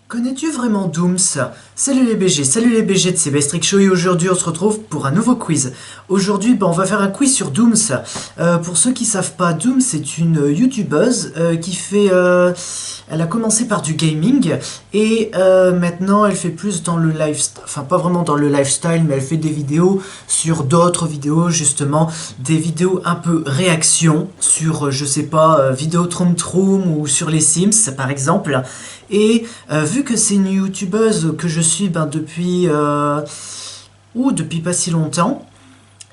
Connais-tu vraiment Dooms? Salut les BG de Sebestric Show et aujourd'hui on se retrouve pour un nouveau quiz. Aujourd'hui on va faire un quiz sur Dooms. Pour ceux qui savent pas, Dooms c'est une youtubeuse qui fait... elle a commencé par du gaming et maintenant elle fait plus dans le lifestyle, enfin pas vraiment dans le lifestyle mais elle fait des vidéos sur d'autres vidéos justement, des vidéos un peu réaction sur je sais pas, vidéo Troom Troom ou sur les Sims par exemple. Et vu que c'est une youtubeuse que je suis depuis pas si longtemps,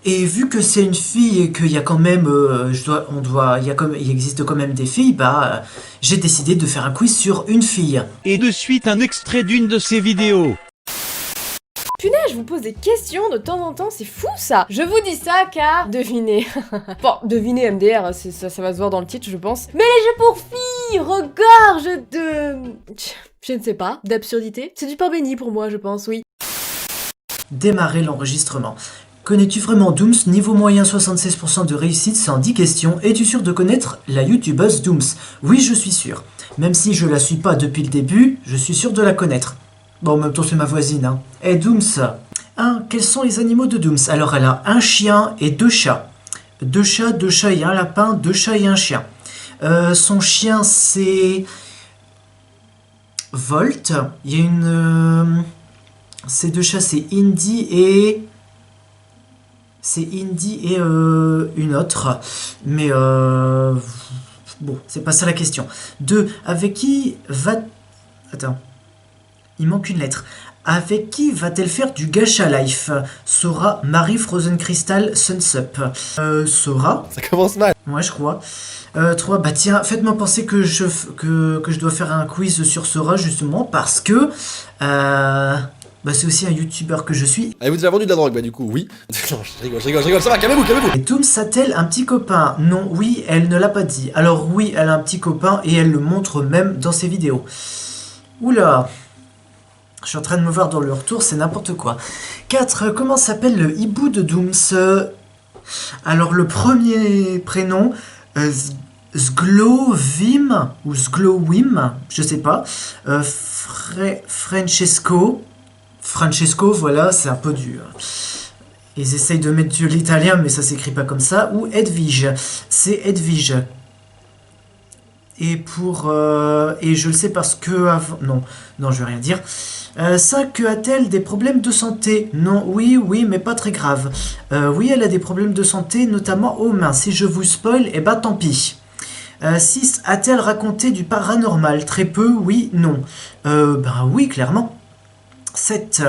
et vu que c'est une fille et qu'il y a quand même, il existe quand même des filles, j'ai décidé de faire un quiz sur une fille. Et de suite un extrait d'une de ses vidéos. Punaise, je vous pose des questions de temps en temps, c'est fou ça. Je vous dis ça car devinez. Bon, devinez MDR, ça va se voir dans le titre je pense. Mais les jeux pour filles regorgent de... Je ne sais pas, d'absurdité. C'est du pain béni pour moi je pense, oui. Démarrer l'enregistrement. Connais-tu vraiment Dooms? Niveau moyen 76% de réussite, c'est en 10 questions. Es-tu sûr de connaître la youtubeuse Dooms? Oui, je suis sûr. Même si je la suis pas depuis le début, je suis sûr de la connaître. Bon, en même temps, c'est ma voisine, hein. Et Dooms. 1. Quels sont les animaux de Dooms? Alors, elle a un chien et deux chats. Deux chats et un lapin, deux chats et un chien. Son chien, c'est... Volt. Il y a une... Ces deux chats, c'est Indy et... une autre. Mais bon, c'est pas ça la question. 2. Avec qui va... Attends. Il manque une lettre. Avec qui va-t-elle faire du gacha life? Sora, Marie, Frozen Crystal, Sunsup. Sora. Ça commence mal. Ouais, je crois. 3. Bah tiens, faites-moi penser que je dois faire un quiz sur Sora, justement, parce que... c'est aussi un youtubeur que je suis. Avez-vous déjà vendu de la drogue? Bah du coup, oui. Non, je rigole, ça va, calmez-vous. Et Dooms a-t-elle un petit copain? Non, oui, elle ne l'a pas dit. Alors oui, elle a un petit copain et elle le montre même dans ses vidéos. Oula, je suis en train de me voir dans le retour, c'est n'importe quoi. 4. Comment s'appelle le hibou de Dooms? Alors le premier prénom, Zglovim, ou Zglowim, je sais pas. Francesco, voilà, c'est un peu dur. Ils essayent de mettre de l'italien, mais ça s'écrit pas comme ça. Ou Edwige, c'est Edwige. Et et je le sais parce que... Non, je vais rien dire. 5. A-t-elle des problèmes de santé? Non, oui, mais pas très grave. Oui, elle a des problèmes de santé, notamment aux mains. Si je vous spoil, tant pis. 6. A-t-elle raconté du paranormal? Très peu, oui, non. Oui, clairement. 7.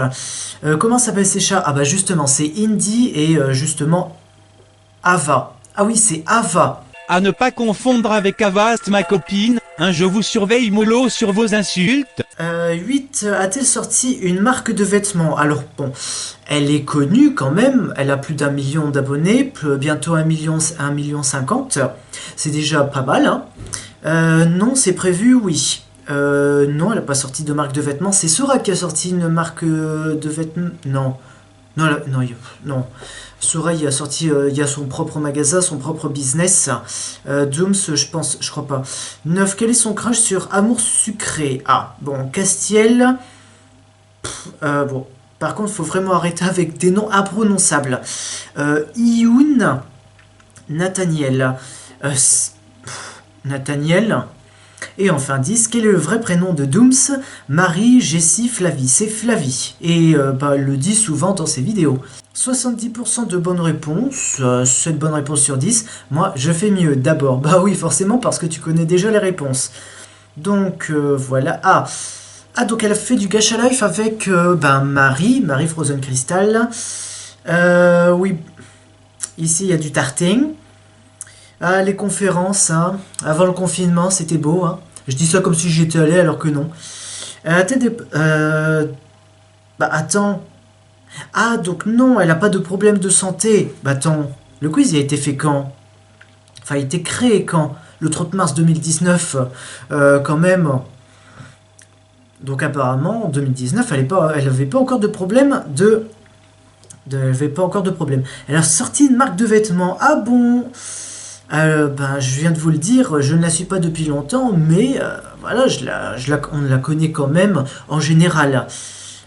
Comment s'appellent ces chats? Ah justement, c'est Indy et justement Ava. Ah oui, c'est Ava. À ne pas confondre avec Avast, ma copine, je vous surveille mollo sur vos insultes. 8. A-t-elle sorti une marque de vêtements? Alors bon, elle est connue quand même, elle a plus d'1 million d'abonnés, bientôt 1 million 50. C'est déjà pas mal, hein. Non, c'est prévu, oui. Non, elle n'a pas sorti de marque de vêtements. C'est Sora qui a sorti une marque de vêtements. Non. Sora, il a son propre magasin, son propre business. Dooms, je crois pas. 9. Quel est son crush sur Amour Sucré? Ah, bon, Castiel. Bon, par contre, il faut vraiment arrêter avec des noms imprononçables. Ioun. Nathaniel. Nathaniel. Et enfin 10, quel est le vrai prénom de Dooms? Marie, Jessie, Flavie. C'est Flavie. Et elle le dit souvent dans ses vidéos. 70% de bonnes réponses, 7 bonnes réponses sur 10. Moi, je fais mieux d'abord. Bah oui, forcément, parce que tu connais déjà les réponses. Donc, voilà. Donc elle a fait du gacha life avec Marie Frozen Crystal. Oui, ici il y a du tarting. Ah, les conférences, hein. Avant le confinement, c'était beau, hein. Je dis ça comme si j'y étais allé alors que non. Attends. Ah, donc non, elle a pas de problème de santé. Attends, le quiz il a été fait quand? Enfin, il a été créé quand? Le 30 mars 2019, quand même. Donc apparemment, en 2019, elle avait pas encore de problème Elle avait pas encore de problème. Elle a sorti une marque de vêtements. Ah bon? Ben, je viens de vous le dire, je ne la suis pas depuis longtemps, mais voilà, on la connaît quand même en général.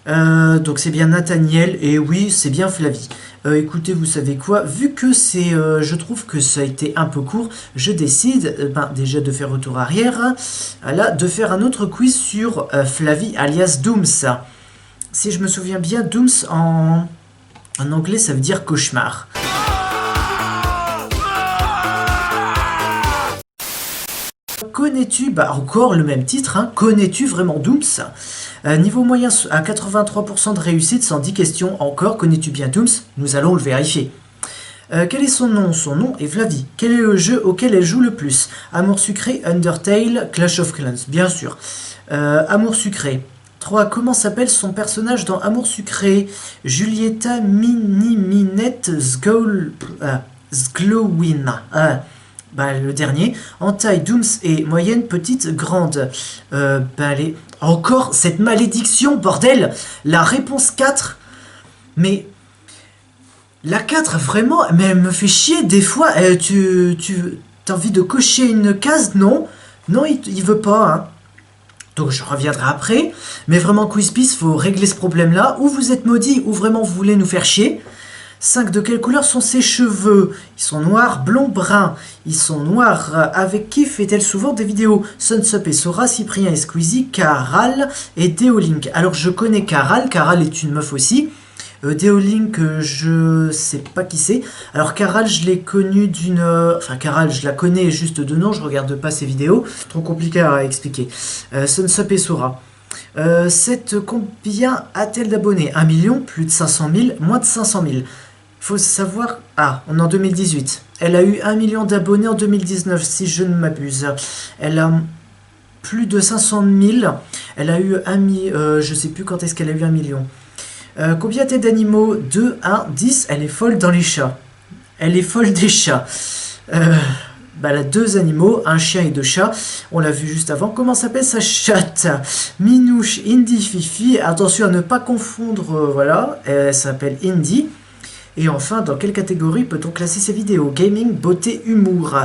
Donc c'est bien Nathaniel, et oui, c'est bien Flavie. Écoutez, vous savez quoi, vu que je trouve que ça a été un peu court, je décide déjà de faire retour arrière, là, de faire un autre quiz sur Flavie alias Dooms. Si je me souviens bien, Dooms en anglais ça veut dire cauchemar. Connais-tu, bah encore le même titre, hein, connais-tu vraiment Dooms? Niveau moyen à 83% de réussite, 110 questions encore, connais-tu bien Dooms? Nous allons le vérifier. Quel est son nom? Son nom est Flavie. Quel est le jeu auquel elle joue le plus? Amour sucré, Undertale, Clash of Clans, bien sûr. Amour sucré. 3. Comment s'appelle son personnage dans Amour sucré? Julieta Miniminette Zglowina. Bah, le dernier. En taille, Dooms est moyenne, petite, grande. Allez. Encore cette malédiction, bordel! La réponse 4. Mais... La 4, vraiment, mais elle me fait chier des fois. Tu as envie de cocher une case? Non. Non, il veut pas, hein. Donc je reviendrai après. Mais vraiment, Quizpiece, faut régler ce problème-là. Ou vous êtes maudit, ou vraiment vous voulez nous faire chier. 5. De quelle couleur sont ses cheveux? Ils sont noirs, blonds, bruns. Ils sont noirs. Avec qui fait-elle souvent des vidéos? Sunsup et Sora, Cyprien et Squeezie, Caral et Deolink. Alors je connais Caral. Caral est une meuf aussi. Deolink, je sais pas qui c'est. Alors Caral, je l'ai connue d'une... Enfin Caral, je la connais juste de nom. Je regarde pas ses vidéos. Trop compliqué à expliquer. Sunsup et Sora. 7. Combien a-t-elle d'abonnés? 1 million, plus de 500 000, moins de 500 000. Faut savoir... Ah, on est en 2018. Elle a eu 1 million d'abonnés en 2019, si je ne m'abuse. Elle a plus de 500 000. Elle a eu 1 million... je sais plus quand est-ce qu'elle a eu 1 million. Combien a-t-elle d'animaux? 2, 1, 10. Elle est folle dans les chats. Elle est folle des chats. Elle a 2 animaux, un chien et 2 chats. On l'a vu juste avant. Comment s'appelle sa chatte? Minouche, Indy, Fifi. Attention à ne pas confondre, voilà. Elle s'appelle Indy. Et enfin, dans quelle catégorie peut-on classer ces vidéos? Gaming, beauté, humour.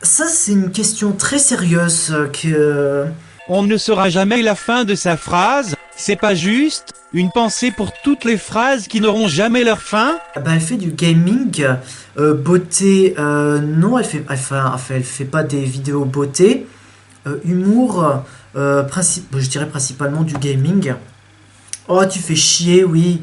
Ça, c'est une question très sérieuse que... On ne saura jamais la fin de sa phrase, c'est pas juste. Une pensée pour toutes les phrases qui n'auront jamais leur fin. Elle fait du gaming, beauté, non, elle fait pas des vidéos beauté. Humour, je dirais principalement du gaming. Oh, tu fais chier, oui.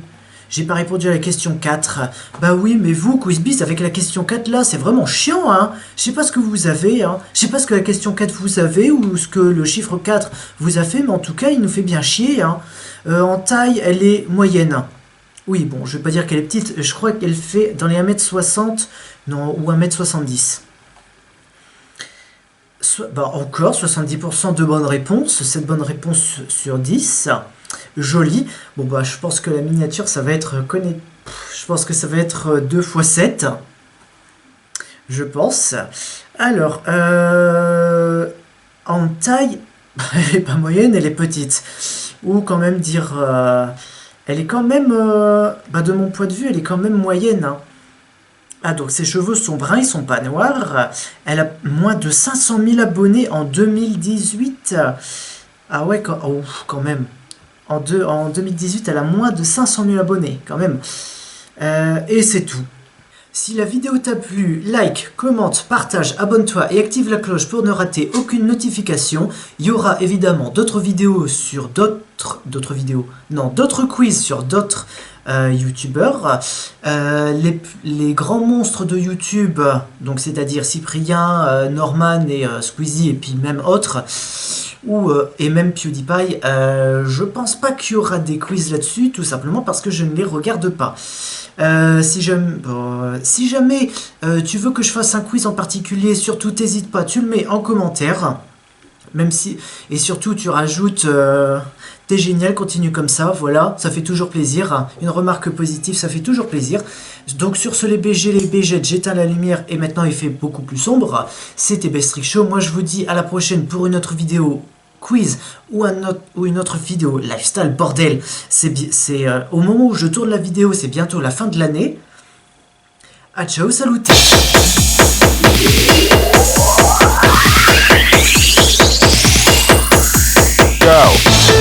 J'ai pas répondu à la question 4. Bah oui, mais vous, Quizpiece, avec la question 4 là, c'est vraiment chiant, hein. Je sais pas ce que vous avez, hein. Je sais pas ce que la question 4 vous avez, ou ce que le chiffre 4 vous a fait, mais en tout cas, il nous fait bien chier, hein. En taille, elle est moyenne. Oui, bon, je vais pas dire qu'elle est petite, je crois qu'elle fait dans les 1m60, non, ou 1m70. Encore, 70% de bonnes réponses, 7 bonnes réponses sur 10. Joli. Bon, je pense que la miniature, ça va être... Je pense que ça va être 2 x 7. Je pense. Alors, en taille, elle est pas moyenne, elle est petite. Ou quand même dire... elle est quand même... de mon point de vue, elle est quand même moyenne. Hein. Ah, donc ses cheveux sont bruns, ils sont pas noirs. Elle a moins de 500 000 abonnés en 2018. Ah ouais, quand même. En 2018, elle a moins de 500 000 abonnés, quand même. Et c'est tout. Si la vidéo t'a plu, like, commente, partage, abonne-toi et active la cloche pour ne rater aucune notification. Il y aura évidemment d'autres vidéos sur d'autres quiz sur d'autres youtubeurs. Les grands monstres de YouTube, donc c'est-à-dire Cyprien, Norman et Squeezie et puis même autres, et même PewDiePie, je pense pas qu'il y aura des quiz là-dessus, tout simplement parce que je ne les regarde pas. Si jamais tu veux que je fasse un quiz en particulier, surtout t'hésites pas, tu le mets en commentaire. Même si, et surtout tu rajoutes t'es génial, continue comme ça, voilà, ça fait toujours plaisir. Une remarque positive, ça fait toujours plaisir. Donc sur ce, les BG, j'éteins la lumière et maintenant il fait beaucoup plus sombre. C'était Bestrick Show, moi je vous dis à la prochaine pour une autre vidéo quiz ou une autre vidéo lifestyle, bordel. C'est au moment où je tourne la vidéo, c'est bientôt la fin de l'année. Ah ciao, salut. Go.